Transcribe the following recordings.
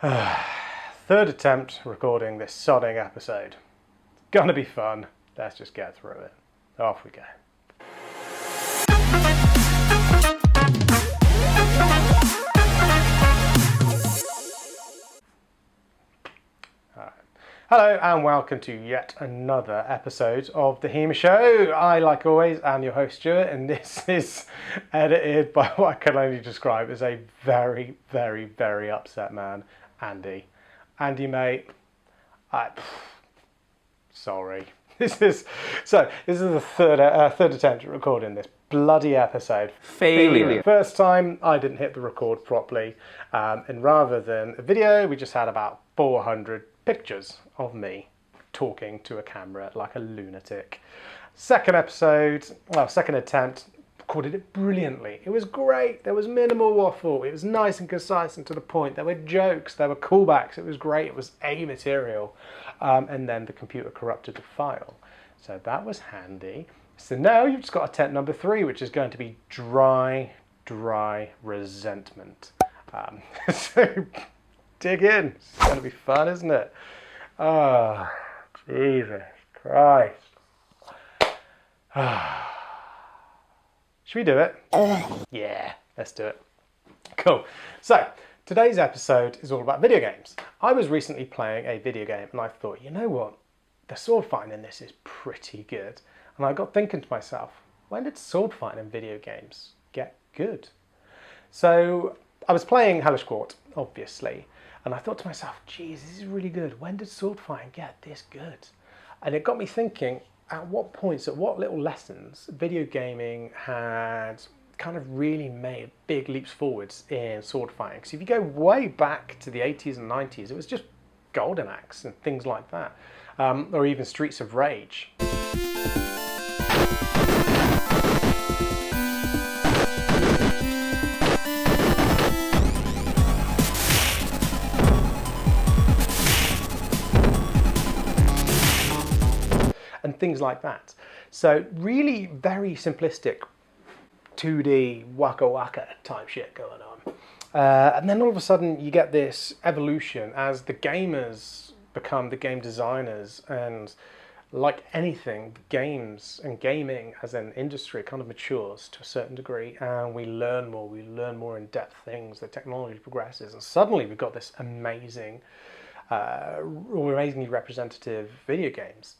Third attempt recording this sodding episode. It's gonna be fun. Let's just get through it. Off we go. Hello and welcome to yet another episode of the HEMA show. I, like always, am your host Stuart, and this is edited by what I can only describe as a very, very, very upset man, Andy. Andy, mate, sorry. This is the third attempt at recording this bloody episode. Failure. First time I didn't hit the record properly, and rather than a video, we just had about 400 pictures of me talking to a camera like a lunatic. Second attempt, recorded it brilliantly. It was great. There was minimal waffle. It was nice and concise and to the point. There were jokes. There were callbacks. It was great. It was A material. And then the computer corrupted the file. So that was handy. So now you've just got attempt number 3, which is going to be dry resentment. So dig in. It's going to be fun, isn't it? Oh, Jesus Christ. Should we do it? Yeah, let's do it. Cool. So, today's episode is all about video games. I was recently playing a video game and I thought, you know what? The sword fighting in this is pretty good. And I got thinking to myself, when did sword fighting in video games get good? So, I was playing Hellish Quart, obviously. And I thought to myself, geez, this is really good. When did sword fighting get this good? And it got me thinking, at what points, at what little lessons, video gaming had kind of really made big leaps forwards in sword fighting. Because if you go way back to the 80s and 90s, it was just Golden Axe and things like that. Or even Streets of Rage. And things like that. So really very simplistic 2D waka waka type shit going on. And then all of a sudden you get this evolution as the gamers become the game designers, and like anything, games and gaming as an industry kind of matures to a certain degree, and we learn more in-depth things, the technology progresses, and suddenly we've got this amazingly representative video games.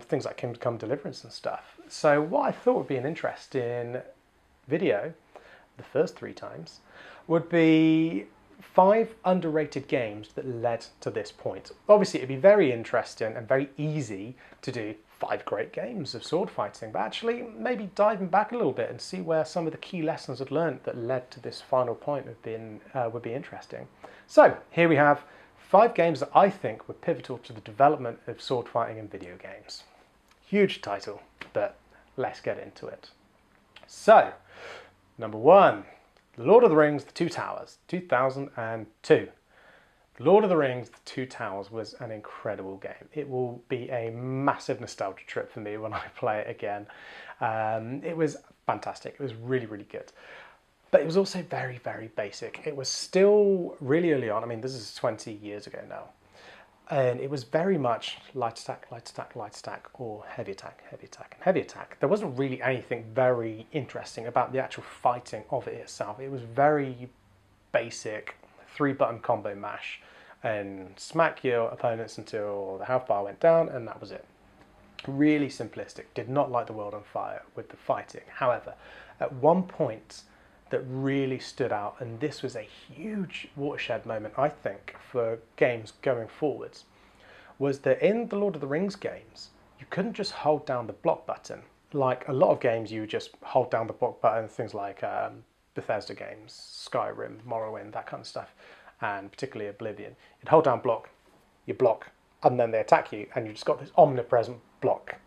Things like Kingdom Come Deliverance and stuff. So what I thought would be an interesting video, the first 3 times, would be 5 underrated games that led to this point. Obviously it'd be very interesting and very easy to do 5 great games of sword fighting, but actually maybe diving back a little bit and see where some of the key lessons I've learned that led to this final point would be interesting. So here we have 5 games that I think were pivotal to the development of sword fighting in video games. Huge title, but let's get into it. So, number 1, The Lord of the Rings, The Two Towers, 2002. The Lord of the Rings, The Two Towers was an incredible game. It will be a massive nostalgia trip for me when I play it again. It was fantastic. It was really, really good. But it was also very, very basic. It was still really early on. I mean, this is 20 years ago now. And it was very much light attack, light attack, light attack, or heavy attack, heavy attack, and heavy attack. There wasn't really anything very interesting about the actual fighting of it itself. It was very basic, 3-button combo mash, and smack your opponents until the health bar went down, and that was it. Really simplistic. Did not light the world on fire with the fighting. However, at one point, that really stood out, and this was a huge watershed moment, I think, for games going forwards, was that in the Lord of the Rings games, you couldn't just hold down the block button. Like a lot of games, you just hold down the block button, things like Bethesda games, Skyrim, Morrowind, that kind of stuff, and particularly Oblivion. You'd hold down block, you block, and then they attack you, and you just got this omnipresent block.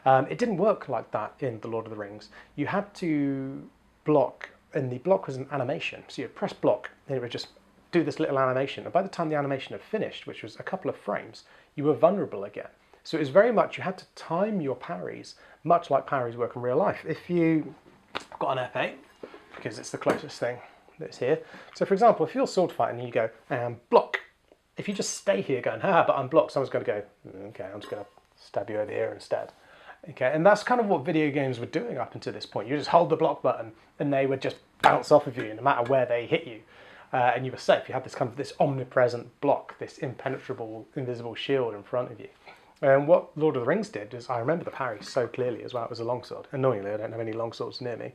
It didn't work like that in the Lord of the Rings. You had to block, and the block was an animation. So you'd press block, and it would just do this little animation. And by the time the animation had finished, which was a couple of frames, you were vulnerable again. So it was very much, you had to time your parries, much like parries work in real life. If you got an F8, because it's the closest thing that's here. So for example, if you're sword fighting and you go, block, if you just stay here going, but I'm blocked, someone's going to go, okay, I'm just going to stab you over here instead. Okay, and that's kind of what video games were doing up until this point. You just hold the block button and they would just bounce off of you no matter where they hit you. And you were safe. You had this kind of this omnipresent block, this impenetrable, invisible shield in front of you. And what Lord of the Rings did is, I remember the parry so clearly as well. It was a longsword. Annoyingly, I don't have any longswords near me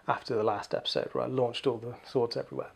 after the last episode where I launched all the swords everywhere.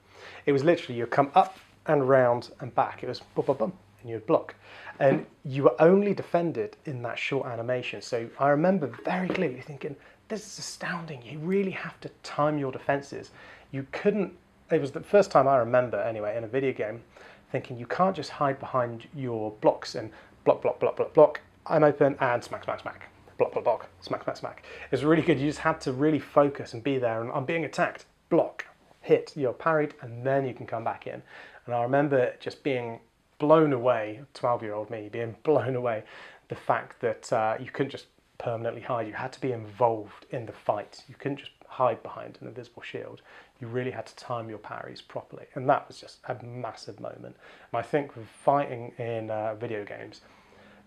It was literally, you'd come up and round and back. It was bum, bum, bum, and you'd block. And you were only defended in that short animation. So I remember very clearly thinking, this is astounding. You really have to time your defenses. You couldn't, it was the first time I remember anyway in a video game thinking you can't just hide behind your blocks and block, block, block, block, block, I'm open and smack, smack, smack, block, block, block, smack, smack, smack. It was really good. You just had to really focus and be there and I'm being attacked, block, hit, you're parried, and then you can come back in. And I remember just being blown away, 12-year-old me, being blown away, the fact that you couldn't just permanently hide. You had to be involved in the fight. You couldn't just hide behind an invisible shield. You really had to time your parries properly. And that was just a massive moment. And I think with fighting in video games,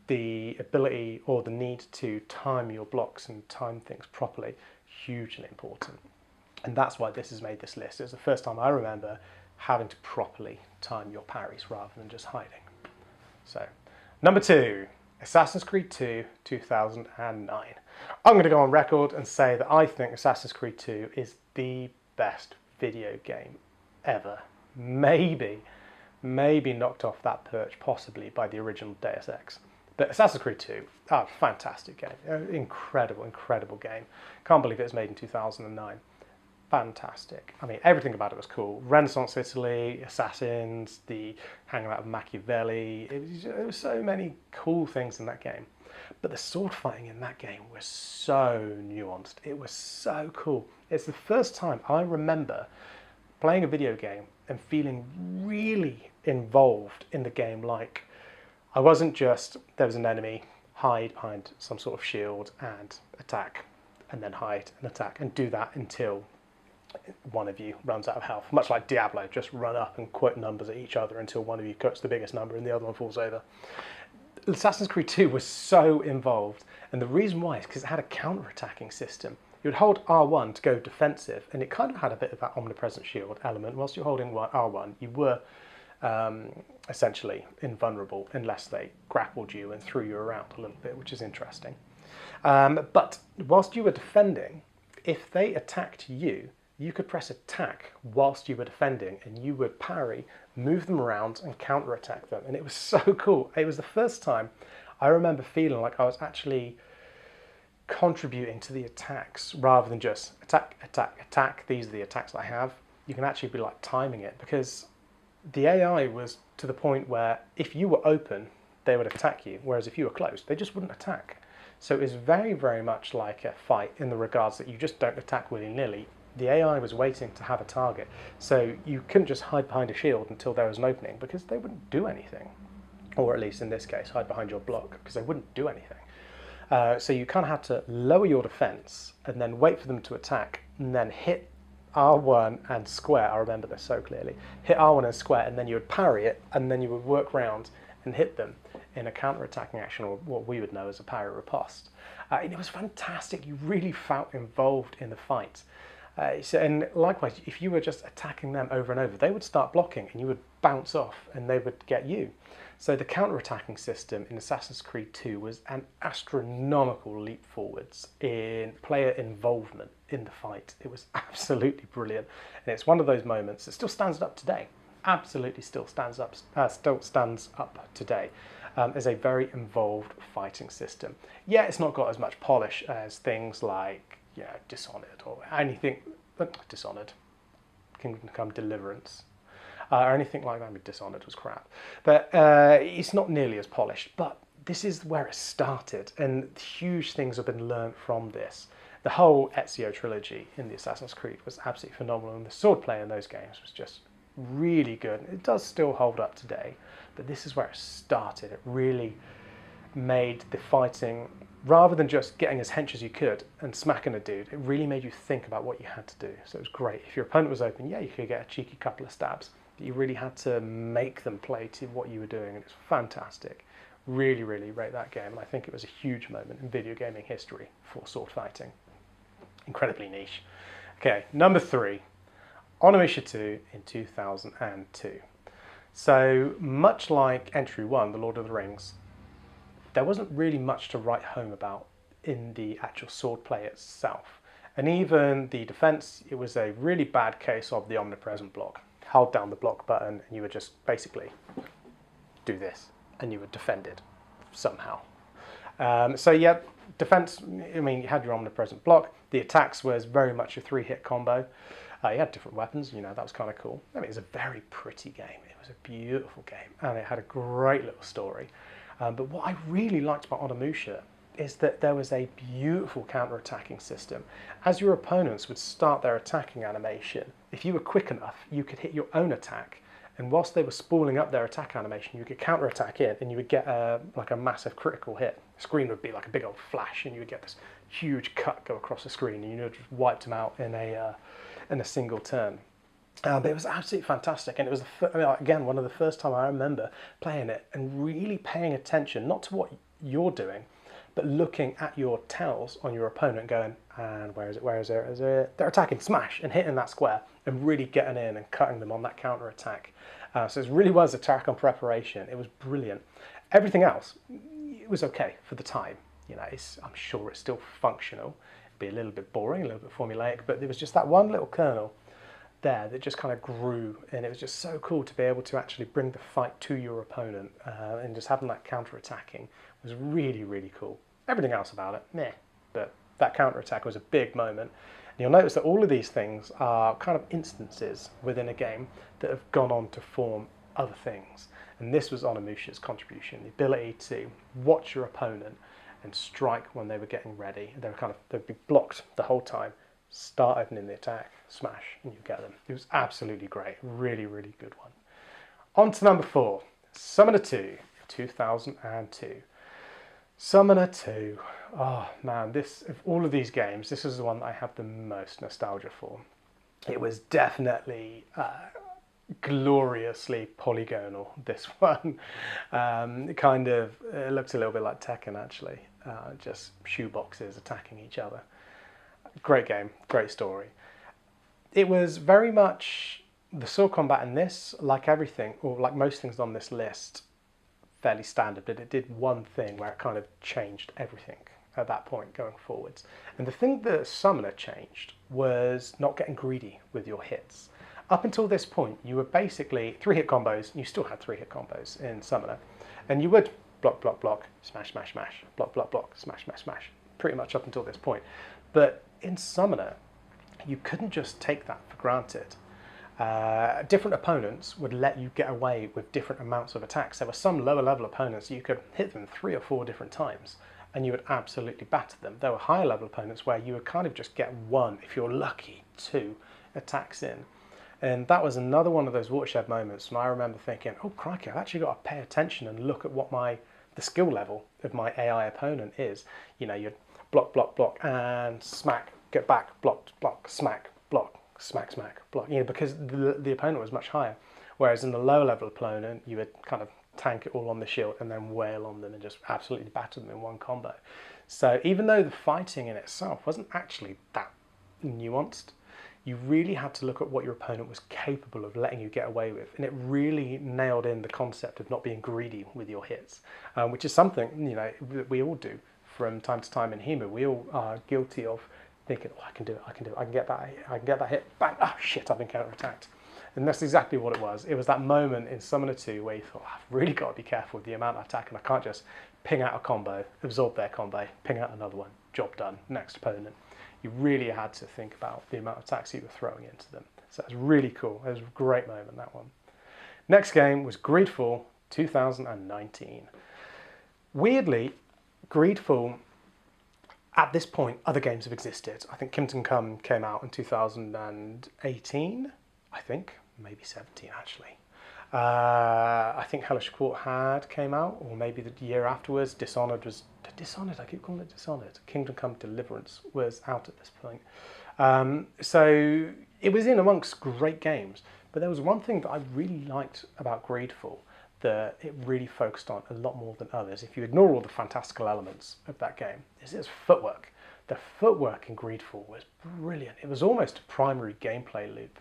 the ability or the need to time your blocks and time things properly, hugely important. And that's why this has made this list. It was the first time I remember having to properly time your parries rather than just hiding. So, number 2, Assassin's Creed 2, 2009. I'm going to go on record and say that I think Assassin's Creed 2 is the best video game ever. Maybe knocked off that perch possibly by the original Deus Ex. But Assassin's Creed 2, fantastic game. Incredible, incredible game. Can't believe it was made in 2009. Fantastic. I mean, everything about it was cool. Renaissance Italy, assassins, the hanging out of Machiavelli. It was so many cool things in that game. But the sword fighting in that game was so nuanced. It was so cool. It's the first time I remember playing a video game and feeling really involved in the game. Like, I wasn't just, there was an enemy, hide behind some sort of shield and attack, and then hide and attack, and do that until one of you runs out of health. Much like Diablo, just run up and quote numbers at each other until one of you quotes the biggest number and the other one falls over. Assassin's Creed 2 was so involved, and the reason why is because it had a counter-attacking system. You would hold R1 to go defensive, and it kind of had a bit of that omnipresent shield element. Whilst you're holding R1, you were essentially invulnerable unless they grappled you and threw you around a little bit, which is interesting. But whilst you were defending, if they attacked you, you could press attack whilst you were defending and you would parry, move them around and counter-attack them. And it was so cool. It was the first time I remember feeling like I was actually contributing to the attacks rather than just attack, attack, attack. These are the attacks I have. You can actually be like timing it, because the AI was to the point where if you were open, they would attack you. Whereas if you were closed, they just wouldn't attack. So it was very, very much like a fight in the regards that you just don't attack willy-nilly. The AI was waiting to have a target. So you couldn't just hide behind a shield until there was an opening, because they wouldn't do anything. Or at least in this case, hide behind your block, because they wouldn't do anything. So you kind of had to lower your defense and then wait for them to attack and then hit R1 and square. I remember this so clearly. Hit R1 and square, and then you would parry it, and then you would work round and hit them in a counter-attacking action, or what we would know as a parry riposte. And it was fantastic. You really felt involved in the fight. And likewise, if you were just attacking them over and over, they would start blocking and you would bounce off and they would get you. So the counter-attacking system in Assassin's Creed 2 was an astronomical leap forwards in player involvement in the fight. It was absolutely brilliant. And it's one of those moments that still stands up today. Absolutely still stands up today. As a very involved fighting system. Yeah, it's not got as much polish as things like Dishonored or anything. Dishonored, Kingdom Come Deliverance, or anything like that. I mean, Dishonored was crap, but it's not nearly as polished. But this is where it started, and huge things have been learned from this. The whole Ezio trilogy in the Assassin's Creed was absolutely phenomenal, and the swordplay in those games was just really good. It does still hold up today, but this is where it started. It really made the fighting, rather than just getting as hench as you could and smacking a dude, it really made you think about what you had to do. So it was great. If your opponent was open, yeah, you could get a cheeky couple of stabs. You really had to make them play to what you were doing, and it's fantastic. Really, really rate that game, and I think it was a huge moment in video gaming history for sword fighting. Incredibly niche. Okay, number 3, Anamusha 2 in 2002. So much like Entry 1, The Lord of the Rings, there wasn't really much to write home about in the actual swordplay itself. And even the defense, it was a really bad case of the omnipresent block. Held down the block button and you would just basically do this and you would defend it somehow. So yeah, defense, I mean, you had your omnipresent block. The attacks was very much a 3-hit combo. You had different weapons, you know, that was kind of cool. I mean, it was a very pretty game. It was a beautiful game and it had a great little story. But what I really liked about Anamusha is that there was a beautiful counter-attacking system. As your opponents would start their attacking animation, if you were quick enough, you could hit your own attack. And whilst they were spooling up their attack animation, you could counter-attack in and you would get like a massive critical hit. The screen would be like a big old flash and you would get this huge cut go across the screen and you know, just wiped them out in a single turn. But it was absolutely fantastic, and it was again one of the first time I remember playing it and really paying attention, not to what you're doing, but looking at your tells on your opponent, going, and where is it? Where is it? Is it? They're attacking, smash, and hitting that square, and really getting in and cutting them on that counter attack. So it really was attack on preparation. It was brilliant. Everything else, it was okay for the time. You know, I'm sure it's still functional. It'd be a little bit boring, a little bit formulaic, but there was just that one little kernel there that just kind of grew, and it was just so cool to be able to actually bring the fight to your opponent, and just having that counter-attacking was really, really cool. Everything else about it, meh, but that counter-attack was a big moment. And you'll notice that all of these things are kind of instances within a game that have gone on to form other things, and this was Anamusha's contribution, the ability to watch your opponent and strike when they were getting ready. They'd be blocked the whole time, start opening the attack, smash, and you get them. It was absolutely great. Really, really good one. On to number 4, Summoner 2, 2002. Summoner 2. Oh man, of all of these games, this is the one that I have the most nostalgia for. It was definitely gloriously polygonal, this one. It looked a little bit like Tekken actually, just shoeboxes attacking each other. Great game, great story. It was very much the sword combat in this, like everything, or like most things on this list, fairly standard, but it did one thing where it kind of changed everything at that point going forwards. And the thing that Summoner changed was not getting greedy with your hits. Up until this point, you were basically 3-hit combos, and you still had 3-hit combos in Summoner, and you would block, block, block, smash, smash, smash, block, block, block, smash, smash, smash, pretty much up until this point. But in Summoner, you couldn't just take that for granted. Different opponents would let you get away with different amounts of attacks. There were some lower level opponents you could hit them 3 or 4 different times and you would absolutely batter them. There were higher level opponents where you would kind of just get 1, if you're lucky, 2 attacks in. And that was another one of those watershed moments when I remember thinking, oh crikey, I've actually got to pay attention and look at what the skill level of my AI opponent is. You know, you'd block, block, block, and smack, get back, block, block, smack, block, smack, smack, block. You know, because the opponent was much higher. Whereas in the lower level opponent, you would kind of tank it all on the shield and then wail on them and just absolutely batter them in one combo. So even though the fighting in itself wasn't actually that nuanced, you really had to look at what your opponent was capable of letting you get away with, and it really nailed in the concept of not being greedy with your hits, which is something, you know, that we all do from time to time in HEMA. We all are guilty of thinking, oh, I can do it, I can do it, I can get that hit, bang, oh shit, I've been counter-attacked. And that's exactly what it was. It was that moment in Summoner 2 where you thought, I've really got to be careful with the amount of attack, and I can't just ping out a combo, absorb their combo, ping out another one, job done, next opponent. You really had to think about the amount of attacks you were throwing into them. So it was really cool. It was a great moment, that one. Next game was Greedful 2019. Weirdly, Greedful, at this point, other games have existed. I think Kingdom Come came out in 2018, I think, maybe 17 actually. I think Hellish Court came out, or maybe the year afterwards. Dishonored, I keep calling it Dishonored. Kingdom Come Deliverance was out at this point. So it was in amongst great games, But there was one thing that I really liked about Greedful that it really focused on a lot more than others. If you ignore all the fantastical elements of that game, is its footwork. The footwork in Greedful was brilliant. It was almost a primary gameplay loop.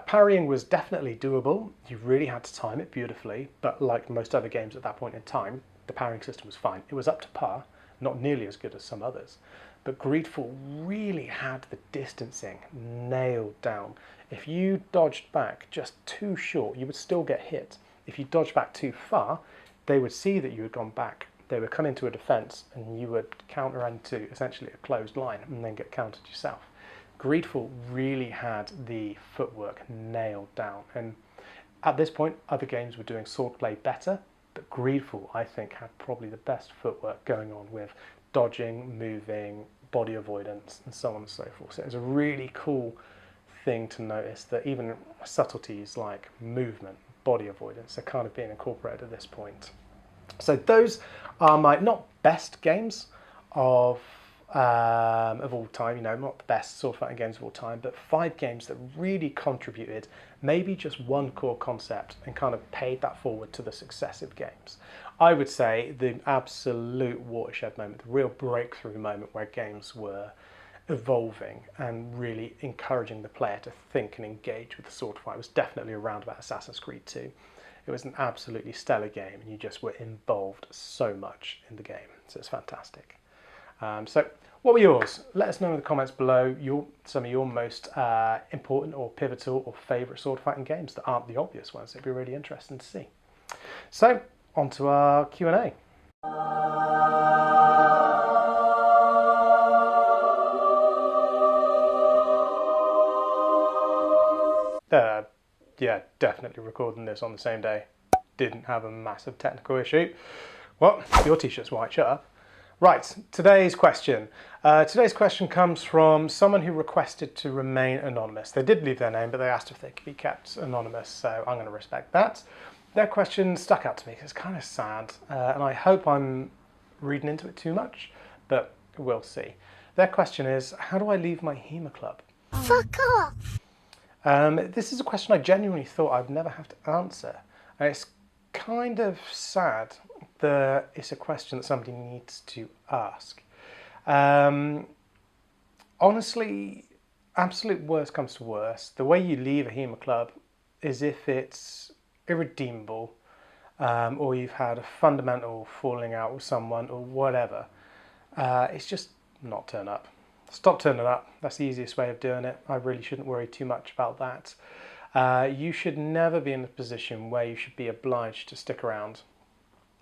Parrying was definitely doable. You really had to time it beautifully, but like most other games at that point in time, the parrying system was fine. It was up to par, not nearly as good as some others. But Greedful really had the distancing nailed down. If you dodged back just too short, you would still get hit. If you dodged back too far, they would see that you had gone back. They would come into a defense and you would counter into essentially a closed line and then get countered yourself. Greedful really had the footwork nailed down. And at this point, other games were doing swordplay better, but Greedful, I think, had probably the best footwork going on with dodging, moving, body avoidance, and so on and so forth. So it was a really cool thing to notice that even subtleties like movement, body avoidance are kind of being incorporated at this point. So those are my not best games of all time, not the best sword fighting games of all time, but 5 games that really contributed maybe just one core concept and kind of paid that forward to the successive games. I would say the absolute watershed moment, the real breakthrough moment where games were evolving and really encouraging the player to think and engage with the sword fight was definitely around about Assassin's Creed 2. It was an absolutely stellar game and you just were involved so much in the game. So it's fantastic. So what were yours? Let us know in the comments below some of your most important or pivotal or favourite sword fighting games that aren't the obvious ones. It'd be really interesting to see. So on to our Q&A. Yeah, definitely recording this on the same day. Didn't have a massive technical issue. Well, your t-shirt's white, shut up. Right, today's question. Today's question comes from someone who requested to remain anonymous. They did leave their name, but they asked if they could be kept anonymous, so I'm going to respect that. Their question stuck out to me because it's kind of sad, and I hope I'm reading into it too much, but we'll see. Their question is, how do I leave my HEMA club? Fuck off! This is a question I genuinely thought I'd never have to answer. And it's kind of sad that it's a question that somebody needs to ask. Honestly, absolute worst comes to worst. The way you leave a HEMA club is if it's irredeemable, or you've had a fundamental falling out with someone or whatever. It's just not turn up. Stop turning up. That's the easiest way of doing it. I really shouldn't worry too much about that. You should never be in a position where you should be obliged to stick around.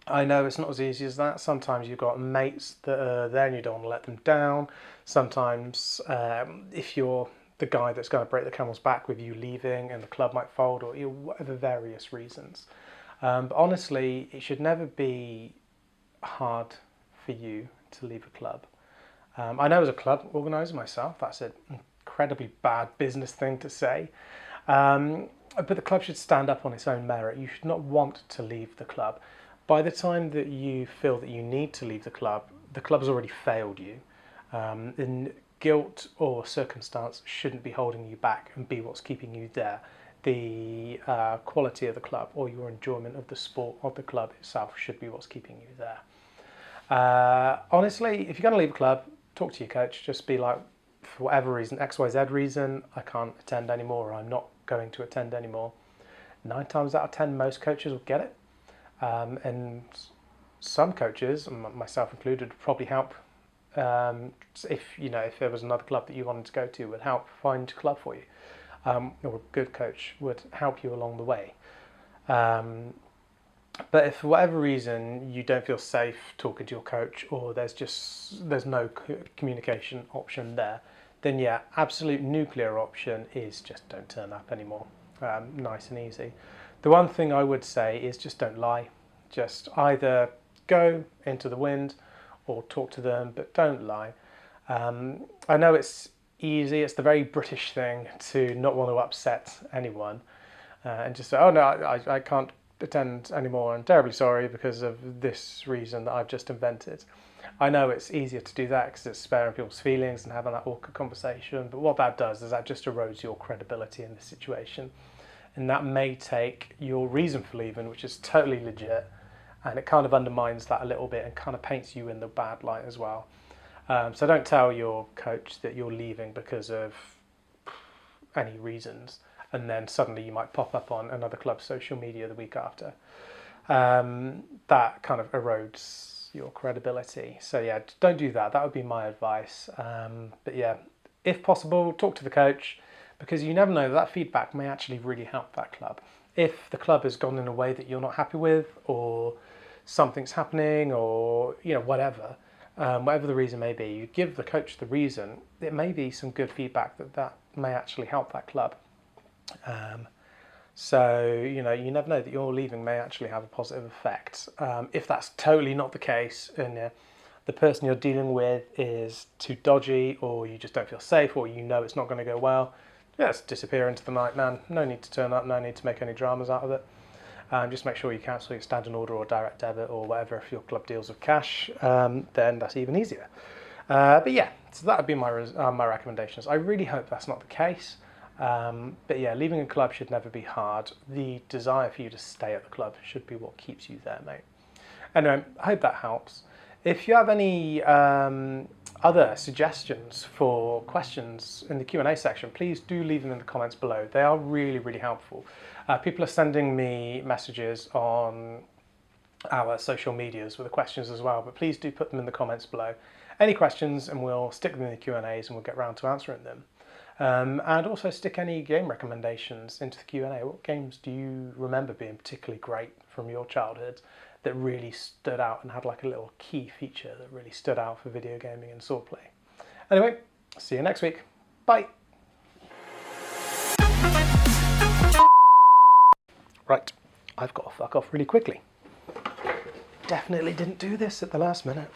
I know it's not as easy as that. Sometimes you've got mates that are there and you don't want to let them down. Sometimes if you're the guy that's going to break the camel's back with you leaving and the club might fold or whatever various reasons. But honestly, it should never be hard for you to leave a club. I know as a club organiser myself, that's an incredibly bad business thing to say. But the club should stand up on its own merit. You should not want to leave the club. By the time that you feel that you need to leave the club has already failed you. And guilt or circumstance shouldn't be holding you back and be what's keeping you there. The quality of the club or your enjoyment of the sport of the club itself should be what's keeping you there. Honestly, if you're going to leave a club, talk to your coach. Just be like, for whatever reason, XYZ reason, I can't attend anymore, or I'm not going to attend anymore. 9 times out of 10, most coaches will get it. And some coaches, myself included, would probably help. If there was another club that you wanted to go to, would help find a club for you. Or a good coach would help you along the way. But if for whatever reason you don't feel safe talking to your coach, or there's no communication option there, then yeah, absolute nuclear option is just don't turn up anymore. Nice and easy. The one thing I would say is just don't lie. Just either go into the wind or talk to them, but don't lie. I know it's easy, it's the very British thing to not want to upset anyone and just say, oh no, I can't attend anymore, I'm terribly sorry because of this reason that I've just invented. I know it's easier to do that because it's sparing people's feelings and having that awkward conversation, but what that does is that just erodes your credibility in this situation. and that may take your reason for leaving, which is totally legit, and it kind of undermines that a little bit and kind of paints you in the bad light as well. So don't tell your coach that you're leaving because of any reasons, and then suddenly you might pop up on another club's social media the week after. That kind of erodes your credibility. So yeah, don't do that. That would be my advice. But yeah, if possible, talk to the coach, because you never know, that feedback may actually really help that club. If the club has gone in a way that you're not happy with, or something's happening, or whatever, whatever the reason may be, you give the coach the reason. It may be some good feedback that may actually help that club. So you never know, that your leaving may actually have a positive effect. If that's totally not the case, and the person you're dealing with is too dodgy, or you just don't feel safe, or it's not going to go well, just disappear into the night, man. No need to turn up, no need to make any dramas out of it. Just make sure you cancel your standing order or direct debit or whatever. If your club deals with cash, then that's even easier. But yeah, so that would be my recommendations. I really hope that's not the case. But yeah, leaving a club should never be hard. The desire for you to stay at the club should be what keeps you there, mate. Anyway, I hope that helps. If you have any other suggestions for questions in the Q&A section, please do leave them in the comments below. They are really, really helpful. People are sending me messages on our social medias with the questions as well, but please do put them in the comments below. Any questions, and we'll stick them in the Q&As and we'll get round to answering them. And also stick any game recommendations into the Q&A. What games do you remember being particularly great from your childhood that really stood out and had like a little key feature that really stood out for video gaming and sword play? Anyway, see you next week. Bye. Right, I've got to fuck off really quickly. Definitely didn't do this at the last minute.